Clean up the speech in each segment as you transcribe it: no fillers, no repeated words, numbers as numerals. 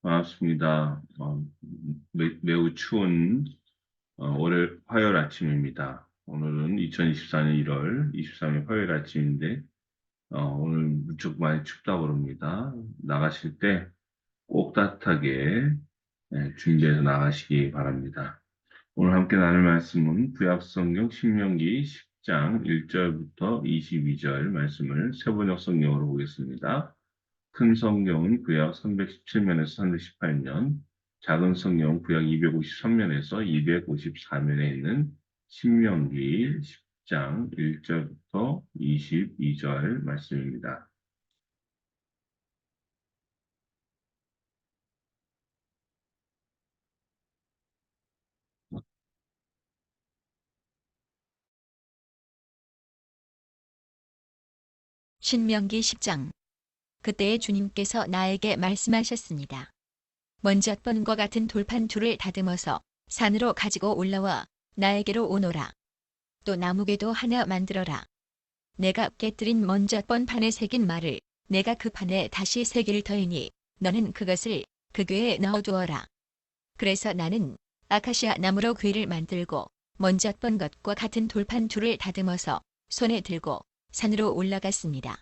반갑습니다. 매우 추운 월요일, 화요일 아침입니다. 오늘은 2024년 1월 23일 화요일 아침인데 오늘 무척 많이 춥다고 그럽니다. 나가실 때 꼭 따뜻하게 준비해서 나가시기 바랍니다. 오늘 함께 나눌 말씀은 구약성경 신명기 10장 1절부터 22절 말씀을 세번역 성경으로 보겠습니다. 큰 성경은 구약 317면에서 318면, 작은 성경 구약 253면에서 254면에 있는 신명기 10장 1절부터 22절 말씀입니다. 신명기 10장. 그때에 주님께서 나에게 말씀하셨습니다. 먼저 번과 같은 돌판 둘을 다듬어서 산으로 가지고 올라와 나에게로 오너라. 또 나무궤도 하나 만들어라. 내가 깨뜨린 먼저 번 판에 새긴 말을 내가 그 판에 다시 새길 터이니 너는 그것을 그 궤에 넣어두어라. 그래서 나는 아카시아 나무로 궤를 만들고 먼저 번 것과 같은 돌판 둘을 다듬어서 손에 들고 산으로 올라갔습니다.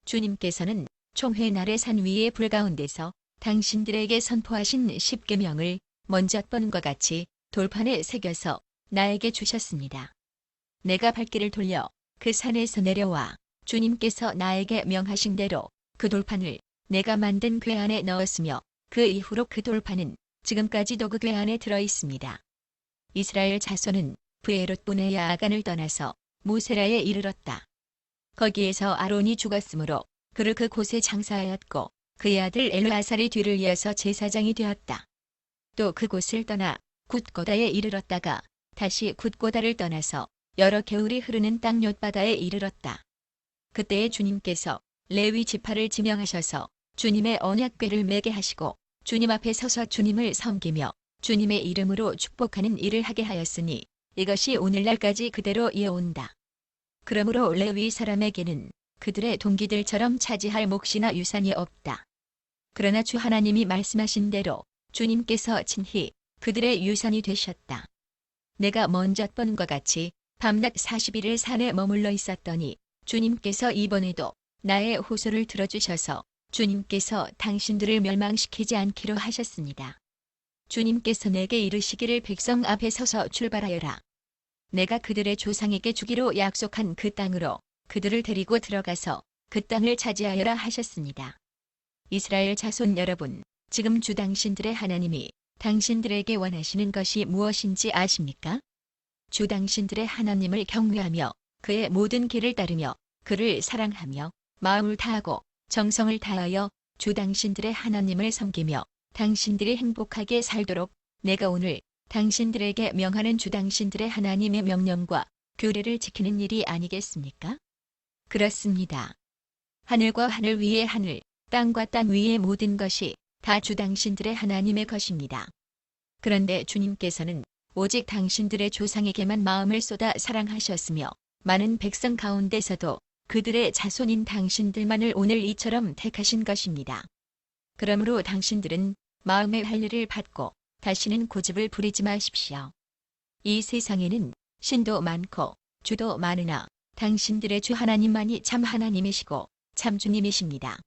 주님께서는 총회 날의 산 위의 불 가운데서 당신들에게 선포하신 십계명을 먼저 번과 같이 돌판에 새겨서 나에게 주셨습니다. 내가 발길을 돌려 그 산에서 내려와 주님께서 나에게 명하신 대로 그 돌판을 내가 만든 궤 안에 넣었으며 그 이후로 그 돌판은 지금까지도 그 궤 안에 들어 있습니다. 이스라엘 자손은 브에롯 분의 야간을 떠나서 무세라에 이르렀다. 거기에서 아론이 죽었으므로 그를 그곳에 장사하였고 그의 아들 엘르아살이 뒤를 이어서 제사장이 되었다. 또 그곳을 떠나 굿고다에 이르렀다가 다시 굿고다를 떠나서 여러 겨울이 흐르는 땅 옅바다에 이르렀다. 그때에 주님께서 레위 지파를 지명하셔서 주님의 언약궤를 매게 하시고 주님 앞에 서서 주님을 섬기며 주님의 이름으로 축복하는 일을 하게 하였으니 이것이 오늘날까지 그대로 이어온다. 그러므로 레위 사람에게는 그들의 동기들처럼 차지할 몫이나 유산이 없다. 그러나 주 하나님이 말씀하신 대로 주님께서 친히 그들의 유산이 되셨다. 내가 먼저 번과 같이 밤낮 40일을 산에 머물러 있었더니 주님께서 이번에도 나의 호소를 들어주셔서 주님께서 당신들을 멸망시키지 않기로 하셨습니다. 주님께서 내게 이르시기를 백성 앞에 서서 출발하여라. 내가 그들의 조상에게 주기로 약속한 그 땅으로 그들을 데리고 들어가서 그 땅을 차지하여라 하셨습니다. 이스라엘 자손 여러분, 지금 주 당신들의 하나님이 당신들에게 원하시는 것이 무엇인지 아십니까? 주 당신들의 하나님을 경외하며 그의 모든 길을 따르며 그를 사랑하며 마음을 다하고 정성을 다하여 주 당신들의 하나님을 섬기며 당신들이 행복하게 살도록 내가 오늘 당신들에게 명하는 주 당신들의 하나님의 명령과 규례를 지키는 일이 아니겠습니까? 그렇습니다. 하늘과 하늘 위의 하늘, 땅과 땅 위의 모든 것이 다 주 당신들의 하나님의 것입니다. 그런데 주님께서는 오직 당신들의 조상에게만 마음을 쏟아 사랑하셨으며 많은 백성 가운데서도 그들의 자손인 당신들만을 오늘 이처럼 택하신 것입니다. 그러므로 당신들은 마음의 할례를 받고 다시는 고집을 부리지 마십시오. 이 세상에는 신도 많고 주도 많으나 당신들의 주 하나님만이 참 하나님이시고 참 주님이십니다.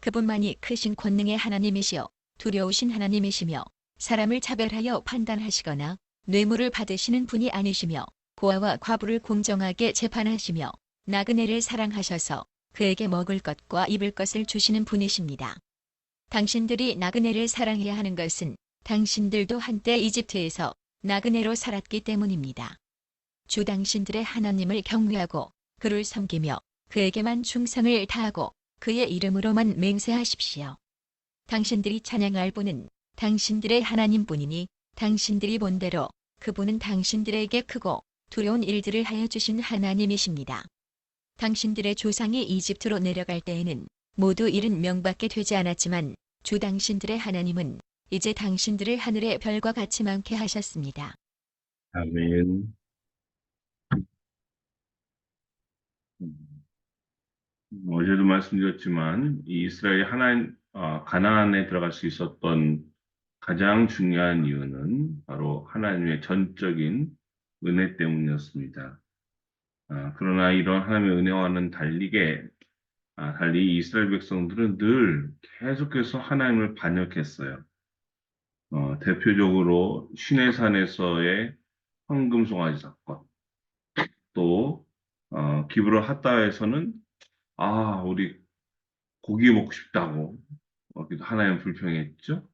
그분만이 크신 권능의 하나님이시여 두려우신 하나님이시며 사람을 차별하여 판단하시거나 뇌물을 받으시는 분이 아니시며 고아와 과부를 공정하게 재판하시며 나그네를 사랑하셔서 그에게 먹을 것과 입을 것을 주시는 분이십니다. 당신들이 나그네를 사랑해야 하는 것은 당신들도 한때 이집트에서 나그네로 살았기 때문입니다. 주 당신들의 하나님을 경외하고 그를 섬기며 그에게만 충성을 다하고 그의 이름으로만 맹세하십시오. 당신들이 찬양할 분은 당신들의 하나님뿐이니 당신들이 본대로 그분은 당신들에게 크고 두려운 일들을 하여 주신 하나님이십니다. 당신들의 조상이 이집트로 내려갈 때에는 모두 70명밖에 되지 않았지만 주 당신들의 하나님은 이제 당신들을 하늘의 별과 같이 많게 하셨습니다. 아멘. 어제도 말씀드렸지만 이 이스라엘 가나안에 들어갈 수 있었던 가장 중요한 이유는 바로 하나님의 전적인 은혜 때문이었습니다. 그러나 이런 하나님의 은혜와는 달리 이스라엘 백성들은 늘 계속해서 하나님을 반역했어요. 대표적으로 시내산에서의 황금송아지 사건, 또 기브로 핫다에서는 우리 고기 먹고 싶다고 하나님 불평했죠.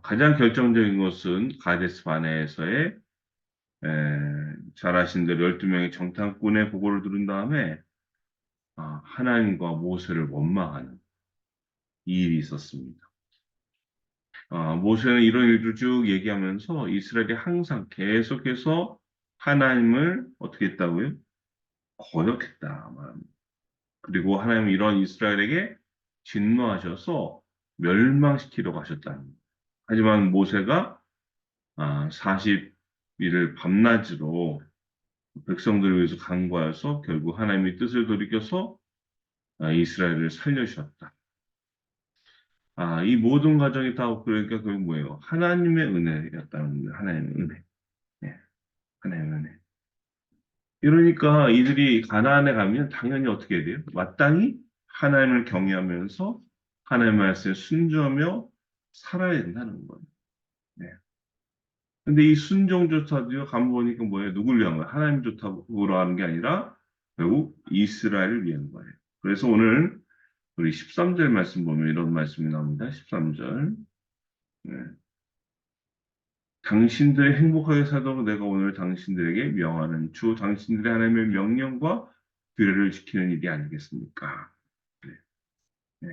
가장 결정적인 것은 가데스 바네에서의 잘 아신 대로 12명의 정탐꾼의 보고를 들은 다음에 하나님과 모세를 원망하는 이 일이 있었습니다. 모세는 이런 일을 쭉 얘기하면서 이스라엘이 항상 계속해서 하나님을 어떻게 했다고요? 거역했다 말합니다. 그리고 하나님은 이런 이스라엘에게 진노하셔서 멸망시키려고 하셨다는 거예요. 하지만 모세가 40일을 밤낮으로 백성들을 위해서 간구하여서 결국 하나님의 뜻을 돌이켜서 이스라엘을 살려주셨다. 이 모든 과정이 다 그러니까 그게 뭐예요? 하나님의 은혜였다는 거예요. 하나님의 은혜. 예, 하나님의 은혜. 이러니까 이들이 가나안에 가면 당연히 어떻게 해야 돼요? 마땅히 하나님을 경외하면서 하나님의 말씀에 순종하며 살아야 된다는 거예요. 네. 근데 이 순종조차도요, 가만 보니까 뭐예요? 누굴 위한 거예요? 하나님 좋다고 하는 게 아니라 결국 이스라엘을 위한 거예요. 그래서 오늘 우리 13절 말씀 보면 이런 말씀이 나옵니다. 13절. 네. 당신들이 행복하게 살도록 내가 오늘 당신들에게 명하는 주 당신들의 하나님의 명령과 규례를 지키는 일이 아니겠습니까? 네. 네.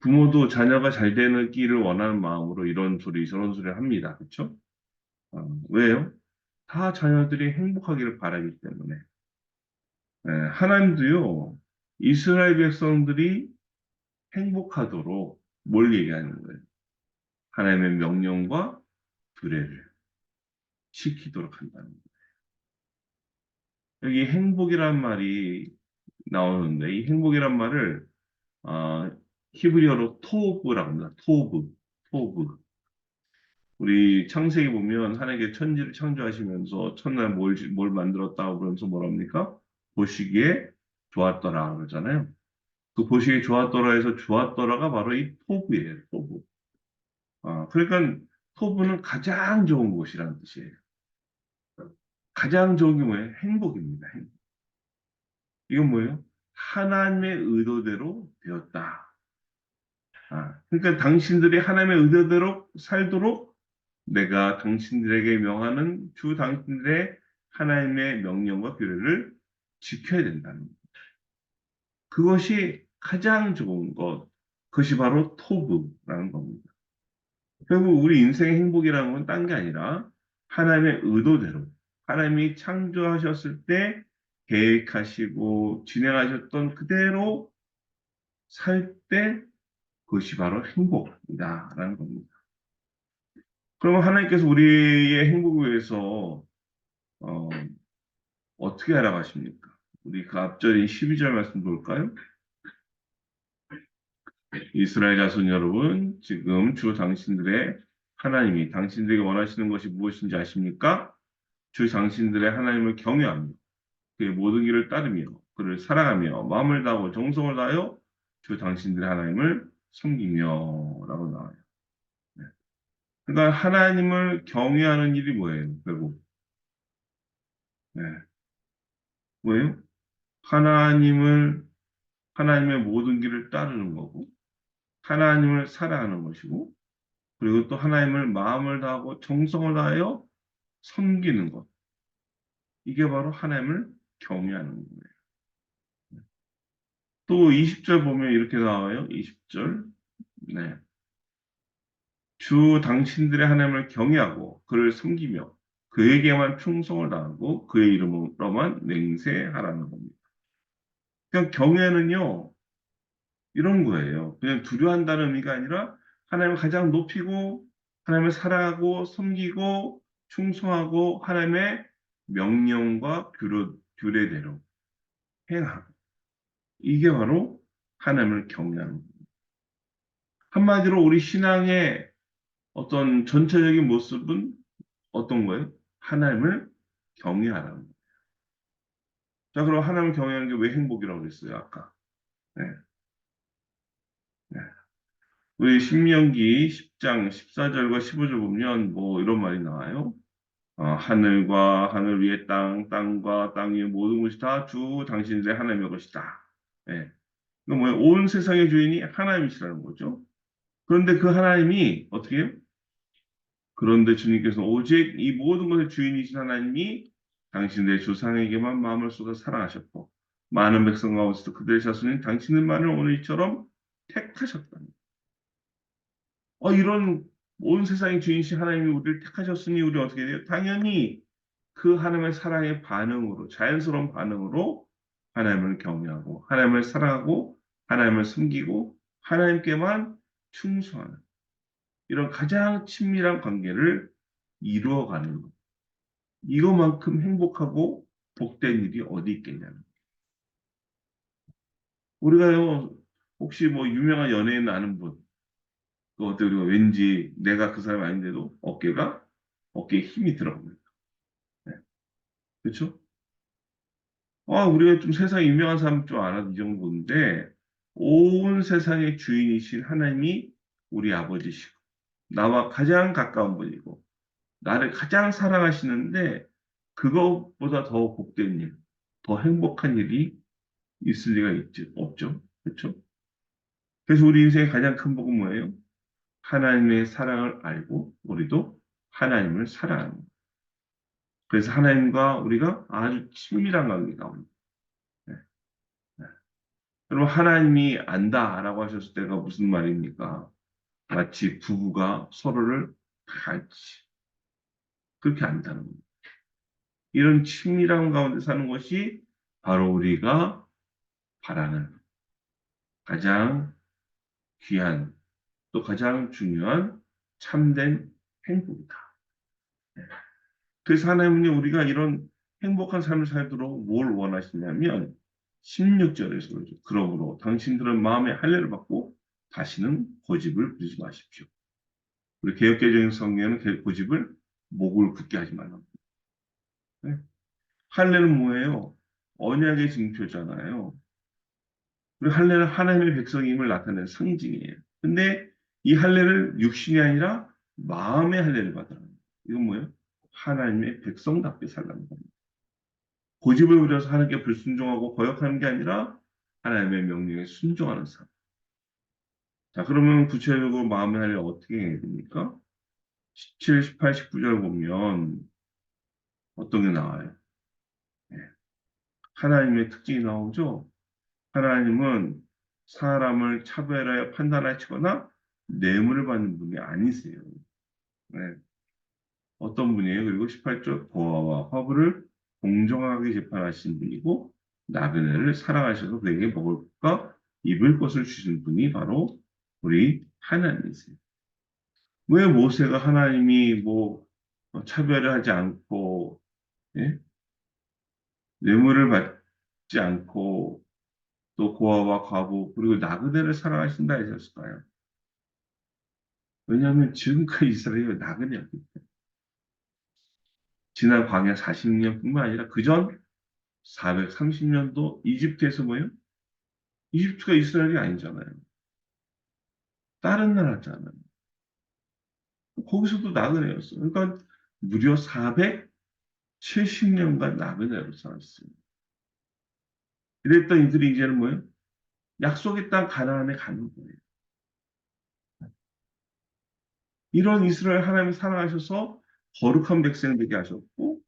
부모도 자녀가 잘 되는 길을 원하는 마음으로 이런 소리, 저런 소리를 합니다. 그렇죠? 왜요? 다 자녀들이 행복하기를 바라기 때문에. 네, 하나님도요, 이스라엘 백성들이 행복하도록 뭘 얘기하는 거예요? 하나님의 명령과 규례를 지키도록 한다는 거예요. 여기 행복이란 말이 나오는데, 이 행복이란 말을, 아, 히브리어로 토브라고 합니다. 토브. 우리 창세기 보면 하나님께 천지를 창조하시면서 첫날 뭘 만들었다고 그러면서 뭐랍니까? 보시기에 좋았더라 그러잖아요. 그 보시기에 좋았더라 해서 좋았더라가 바로 이 토브예요, 토브. 그러니까 토브는 가장 좋은 곳이라는 뜻이에요. 가장 좋은 게 뭐예요? 행복입니다. 행복. 이건 뭐예요? 하나님의 의도대로 되었다. 그러니까 당신들이 하나님의 의도대로 살도록 내가 당신들에게 명하는 주 당신들의 하나님의 명령과 규례를 지켜야 된다는 것. 그것이 가장 좋은 것, 그것이 바로 토브라는 겁니다. 결국 우리 인생의 행복이라는 건 딴 게 아니라 하나님의 의도대로, 하나님이 창조하셨을 때 계획하시고 진행하셨던 그대로 살 때 그것이 바로 행복이다라는 겁니다. 그러면 하나님께서 우리의 행복을 위해서 어, 어떻게 하라고 하십니까? 우리 그 앞절인 12절 말씀 볼까요? 이스라엘 자손 여러분, 지금 주 당신들의 하나님이 당신들에게 원하시는 것이 무엇인지 아십니까? 주 당신들의 하나님을 경외하며 그의 모든 길을 따르며 그를 사랑하며 마음을 다하고 정성을 다하여 주 당신들의 하나님을 섬기며 라고 나와요. 네. 그러니까 하나님을 경외하는 일이 뭐예요? 결국 네. 뭐예요? 하나님을 하나님의 모든 길을 따르는 거고 하나님을 사랑하는 것이고 그리고 또 하나님을 마음을 다하고 정성을 다하여 섬기는 것. 이게 바로 하나님을 경외하는 거예요. 또 20절 보면 이렇게 나와요. 20절. 네. 주 당신들의 하나님을 경외하고 그를 섬기며 그에게만 충성을 다하고 그의 이름으로만 맹세하라는 겁니다. 그냥 경외는요, 이런 거예요. 그냥 두려워한다는 의미가 아니라 하나님을 가장 높이고 하나님을 사랑하고 섬기고 충성하고 하나님의 명령과 규례대로 행하고 이게 바로 하나님을 경외하는 거예요. 한마디로 우리 신앙의 어떤 전체적인 모습은 어떤 거예요? 하나님을 경외하라는 거예요. 자, 그럼 하나님을 경외하는 게 왜 행복이라고 그랬어요, 아까? 네, 네. 우리 신명기 10장 14절과 15절 보면 뭐 이런 말이 나와요. 하늘과 하늘 위의 땅, 땅과 땅 위의 모든 것이 다 주 당신들의 하나님의 것이다. 예. 이거 뭐예요? 온 세상의 주인이 하나님이시라는 거죠. 그런데 그 하나님이 어떻게 해요? 그런데 주님께서 오직 이 모든 것의 주인이신 하나님이 당신들의 조상에게만 마음을 쏟아 사랑하셨고 많은 백성 가운데서 그들의 자손인 당신들만을 오늘 이처럼 택하셨다. 이런 온 세상의 주인이신 하나님이 우리를 택하셨으니 우리 어떻게 돼요? 당연히 그 하나님의 사랑의 반응으로 자연스러운 반응으로 하나님을 경외하고 하나님을 사랑하고 하나님을 섬기고 하나님께만 충성하는 이런 가장 친밀한 관계를 이루어가는 것. 이거만큼 행복하고 복된 일이 어디 있겠냐는. 우리가요, 혹시 뭐 유명한 연예인 아는 분, 그 어때, 우리가 왠지 내가 그 사람 아닌데도 어깨에 힘이 들어갑니다. 네. 그렇죠? 우리가 좀 세상에 유명한 사람 좀 알아도 이 정도인데, 온 세상의 주인이신 하나님이 우리 아버지시고, 나와 가장 가까운 분이고, 나를 가장 사랑하시는데, 그것보다 더 복된 일, 더 행복한 일이 있을 리가 없죠. 그렇죠? 그래서 우리 인생의 가장 큰 복은 뭐예요? 하나님의 사랑을 알고, 우리도 하나님을 사랑하는 것. 그래서 하나님과 우리가 아주 친밀한 관계가 옵니다. 네, 네. 여러분, 하나님이 안다라고 하셨을 때가 무슨 말입니까? 마치 부부가 서로를 다 알지. 그렇게 안다는 겁니다. 이런 친밀한 가운데 사는 것이 바로 우리가 바라는 가장 귀한 또 가장 중요한 참된 행복이다. 그래서 하나님은 우리가 이런 행복한 삶을 살도록 뭘 원하시냐면 16절에서 그러죠. 그러므로 당신들은 마음에 할례를 받고 다시는 고집을 부리지 마십시오. 우리 개역개정의 성경에는 고집을 목을 굳게 하지 말라고. 네? 할례는 뭐예요? 언약의 징표잖아요. 그리고 할례는 하나님의 백성임을 나타내는 상징이에요. 근데 이 할례를 육신이 아니라 마음의 할례를 받으라는 거예요. 이건 뭐예요? 하나님의 백성답게 살라는 겁니다. 고집을 부려서 하나님께 불순종하고 거역하는 게 아니라 하나님의 명령에 순종하는 삶. 자, 그러면 구체적으로 마음의 할례를 어떻게 해야 됩니까? 17, 18, 19절 보면 어떤 게 나와요? 네. 하나님의 특징이 나오죠? 하나님은 사람을 차별하여 판단하시거나 뇌물을 받는 분이 아니세요. 네. 어떤 분이에요? 그리고 18절 고아와 화부를 공정하게 재판하신 분이고 나그네를 사랑하셔서 그에게 먹을 것과 입을 것을 주신 분이 바로 우리 하나님이세요. 왜 모세가 하나님이 뭐 차별을 하지 않고 예? 뇌물을 받지 않고 또 고아와 과부 그리고 나그네를 사랑하신다 하셨을까요? 왜냐하면 지금까지 이스라엘이 나그네였기 때문에 지난 광야 40년뿐만 아니라 그전 430년도 이집트에서 뭐예요? 이집트가 이스라엘이 아니잖아요. 다른 나라잖아요. 거기서도 나그네였어요. 그러니까 무려 470년간 나그네로 살았어요. 이랬던 이들이 이제는 뭐예요? 약속의 땅 가나안에 가는 거예요. 이런 이스라엘 하나님이 사랑하셔서 거룩한 백성 되게 하셨고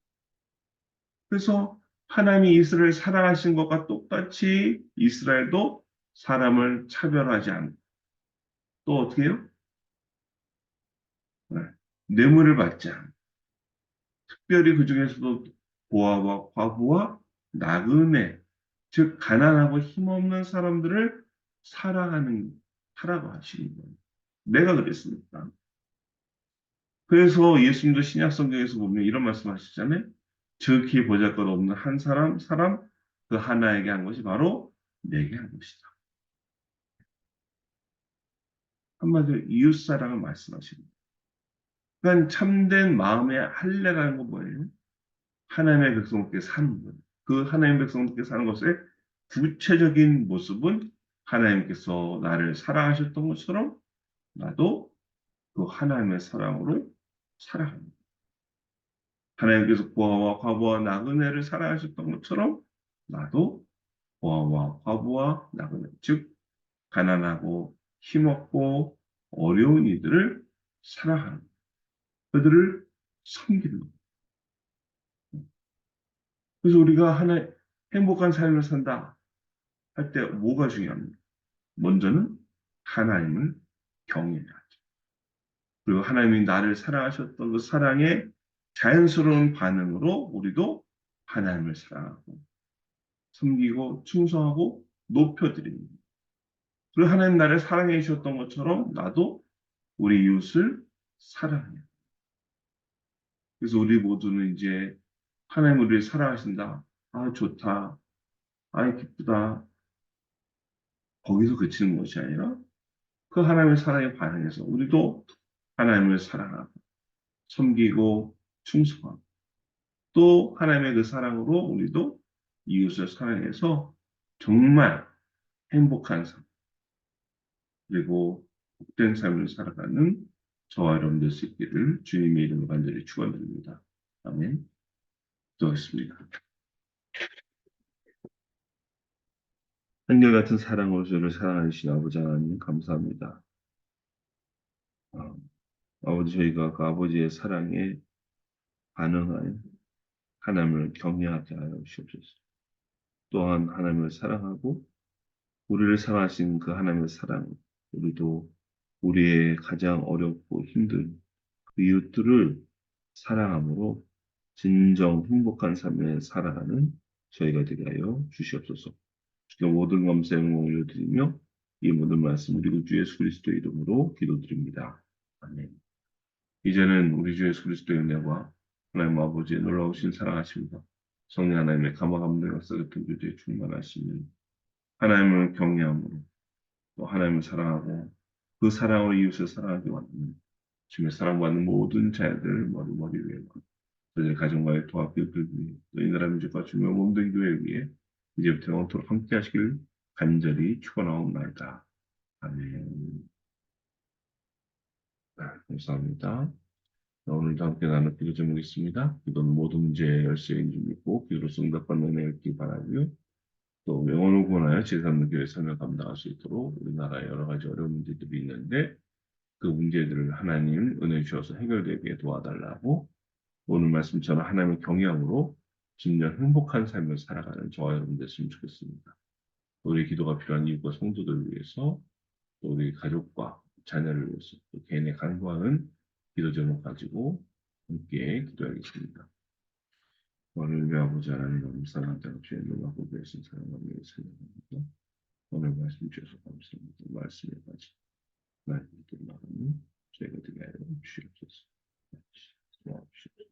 그래서 하나님이 이스라엘 사랑하신 것과 똑같이 이스라엘도 사람을 차별하지 않고 또 어떻게 해요? 네. 뇌물을 받지 않고 특별히 그 중에서도 고아와 과부와 나그네, 즉 가난하고 힘없는 사람들을 사랑하라고 하시는 거예요. 내가 그랬습니까? 그래서 예수님도 신약 성경에서 보면 이런 말씀하시잖아요. 즉히 보잘것없는 한 사람 그 하나에게 한 것이 바로 내게 한 것이다. 한마디로 이웃사랑을 말씀하십니다. 그러니까 참된 마음의 할례라는 건 뭐예요? 하나님의 백성들께 사는 거예요. 그 하나님의 백성들께 사는 것의 구체적인 모습은 하나님께서 나를 사랑하셨던 것처럼 나도 그 하나님의 사랑으로 살아갑니다. 하나님께서 고아와 과부와 나그네를 사랑하셨던 것처럼 나도 고아와 과부와 나그네, 즉 가난하고 힘없고 어려운 이들을 사랑하는 그들을 섬기는 것. 그래서 우리가 하나 행복한 삶을 산다 할 때 뭐가 중요합니까? 먼저는 하나님을 경외해야 하죠. 그리고 하나님이 나를 사랑하셨던 그 사랑의 자연스러운 반응으로 우리도 하나님을 사랑하고 섬기고 충성하고 높여드립니다. 그리고 하나님 나를 사랑해 주셨던 것처럼 나도 우리 이웃을 사랑해요. 그래서 우리 모두는 이제 하나님 우리를 사랑하신다. 아, 좋다. 아, 기쁘다. 거기서 그치는 것이 아니라 그 하나님의 사랑에 반응해서 우리도 하나님을 사랑하고 섬기고 충성하고 또 하나님의 그 사랑으로 우리도 이웃을 사랑해서 정말 행복한 삶 그리고 복된 삶을 살아가는 저와 여러분들 수 있기를 주님의 이름으로 간절히 축원드립니다. 아멘. 기도하겠습니다. 한결같은 사랑으로 저를 사랑하신 아버지 하나님 감사합니다. 아, 아버지 저희가 그 아버지의 사랑에 반응하여 하나님을 경외하게 하여 주옵소서. 또한 하나님을 사랑하고 우리를 사랑하신 그 하나님의 사랑, 우리도 우리의 가장 어렵고 힘든 그 이웃들을 사랑함으로 진정 행복한 삶을 살아가는 저희가 되게 하여 주시옵소서. 주께 모든 감사 영광 올려드리며 이 모든 말씀 우리 주 예수 그리스도의 이름으로 기도드립니다. 아멘. 이제는 우리 주 예수 그리스도의 은혜와 하나님 아버지의 놀라우신 사랑하심과 성령 하나님의 감화감동과 썩었던 교제에 충만하시는 하나님을 경외함으로 또 하나님을 사랑하고 그 사랑으로 이웃을 사랑하기 원하는 주님의 사랑받는 모든 자들 머리 위에 저희 가정과의 통합교육을 위해 또 이 나라 민족과 주님의 몸된 교회 위해 이제부터 영원토록 함께 하시길 간절히 축원하옵나이다. 아멘. 네, 감사합니다. 오늘도 함께 나눌 기도 제목이 있습니다. 기도는 모든 문제의 열쇠인 줄 믿고 기도로 응답받는 은혜 있기 바라고요. 또 영혼을 구원하여 제3의 교회 선을 감당할 수 있도록 우리나라에 여러 가지 어려운 문제들이 있는데 그 문제들을 하나님 은혜 주셔서 해결되게 도와달라고 오늘 말씀처럼 하나님의 경향으로 진정 행복한 삶을 살아가는 저와 여러분 됐으면 좋겠습니다. 우리 기도가 필요한 이웃과 성도들을 위해서 또 우리 가족과 자녀를 위해서 또 개인의 간구하는 기도 제목 가지고 함께 기도하겠습니다. 오늘 내 아버지 하나님 감사한 때 없이 놀라고 계신 사랑을 위해 생각합니다. 오늘 말씀 주셔서 감사합니다. 말씀에 빠지 나의 믿음 마음이 저희가 되게 하여 주시옵소서. 도와주시옵소서.